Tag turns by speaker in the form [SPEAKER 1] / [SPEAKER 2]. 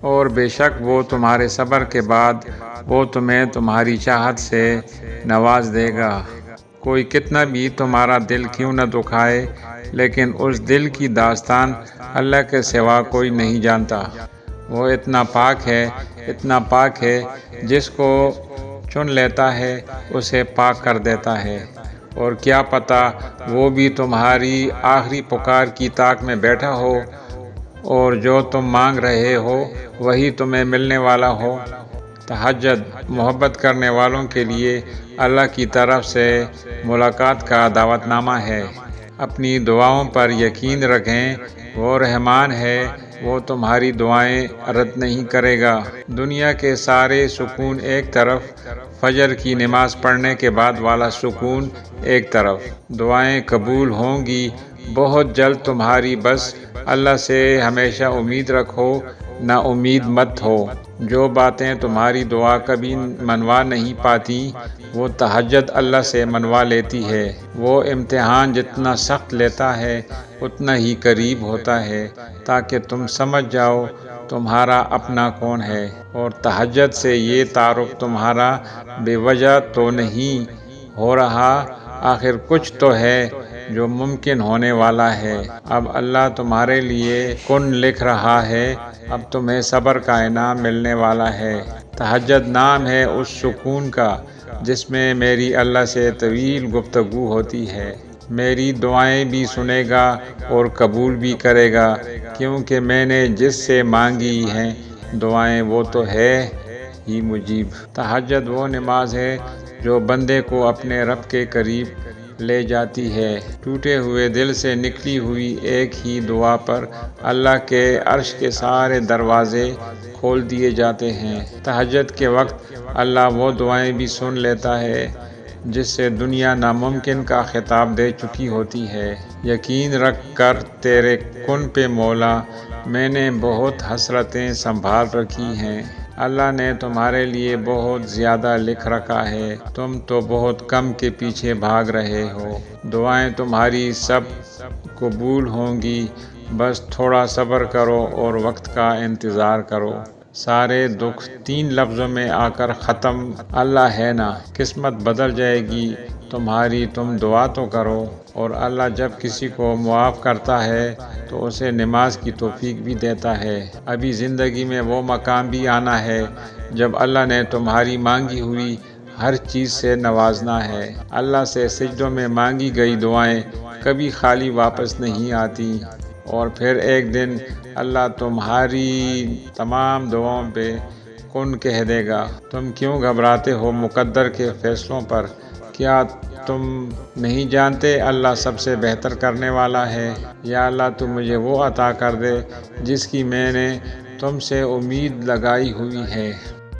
[SPEAKER 1] اور بے شک وہ تمہارے صبر کے بعد وہ تمہیں تمہاری چاہت سے نواز دے گا۔ کوئی کتنا بھی تمہارا دل کیوں نہ دکھائے، لیکن اس دل کی داستان اللہ کے سوا کوئی نہیں جانتا۔ وہ اتنا پاک ہے، جس کو چن لیتا ہے اسے پاک کر دیتا ہے۔ اور کیا پتہ وہ بھی تمہاری آخری پکار کی طاق میں بیٹھا ہو، اور جو تم مانگ رہے ہو وہی تمہیں ملنے والا ہو۔ تہجد محبت کرنے والوں کے لیے اللہ کی طرف سے ملاقات کا دعوت نامہ ہے۔ اپنی دعاؤں پر یقین رکھیں، وہ رحمان ہے، وہ تمہاری دعائیں رد نہیں کرے گا۔ دنیا کے سارے سکون ایک طرف، فجر کی نماز پڑھنے کے بعد والا سکون ایک طرف۔ دعائیں قبول ہوں گی بہت جلد تمہاری، بس اللہ سے ہمیشہ امید رکھو، نا امید مت ہو۔ جو باتیں تمہاری دعا کبھی منوا نہیں پاتی، وہ تہجد اللہ سے منوا لیتی ہے۔ وہ امتحان جتنا سخت لیتا ہے اتنا ہی قریب ہوتا ہے، تاکہ تم سمجھ جاؤ تمہارا اپنا کون ہے۔ اور تہجد سے یہ تعارف تمہارا بے وجہ تو نہیں ہو رہا، آخر کچھ تو ہے جو ممکن ہونے والا ہے۔ اب اللہ تمہارے لیے کن لکھ رہا ہے، اب تمہیں صبر کا انعام ملنے والا ہے۔ تہجد نام ہے اس سکون کا جس میں میری اللہ سے طویل گفتگو ہوتی ہے۔ میری دعائیں بھی سنے گا اور قبول بھی کرے گا، کیونکہ میں نے جس سے مانگی ہیں دعائیں وہ تو ہے ہی مجیب۔ تہجد وہ نماز ہے جو بندے کو اپنے رب کے قریب لے جاتی ہے۔ ٹوٹے ہوئے دل سے نکلی ہوئی ایک ہی دعا پر اللہ کے عرش کے سارے دروازے کھول دیے جاتے ہیں۔ تہجد کے وقت اللہ وہ دعائیں بھی سن لیتا ہے جس سے دنیا ناممکن کا خطاب دے چکی ہوتی ہے۔ یقین رکھ کر تیرے کن پہ مولا، میں نے بہت حسرتیں سنبھال رکھی ہیں۔ اللہ نے تمہارے لیے بہت زیادہ لکھ رکھا ہے، تم تو بہت کم کے پیچھے بھاگ رہے ہو۔ دعائیں تمہاری سب قبول ہوں گی، بس تھوڑا صبر کرو اور وقت کا انتظار کرو۔ سارے دکھ 3 لفظوں میں آ کر ختم، اللہ ہے نا۔ قسمت بدل جائے گی تمہاری، تم دعا تو کرو۔ اور اللہ جب کسی کو معاف کرتا ہے تو اسے نماز کی توفیق بھی دیتا ہے۔ ابھی زندگی میں وہ مقام بھی آنا ہے جب اللہ نے تمہاری مانگی ہوئی ہر چیز سے نوازنا ہے۔ اللہ سے سجدوں میں مانگی گئی دعائیں کبھی خالی واپس نہیں آتی، اور پھر ایک دن اللہ تمہاری تمام دعاؤں پہ کن کہہ دے گا۔ تم کیوں گھبراتے ہو مقدر کے فیصلوں پر؟ کیا تم نہیں جانتے اللہ سب سے بہتر کرنے والا ہے؟ یا اللہ تو مجھے وہ عطا کر دے جس کی میں نے تم سے امید لگائی ہوئی ہے۔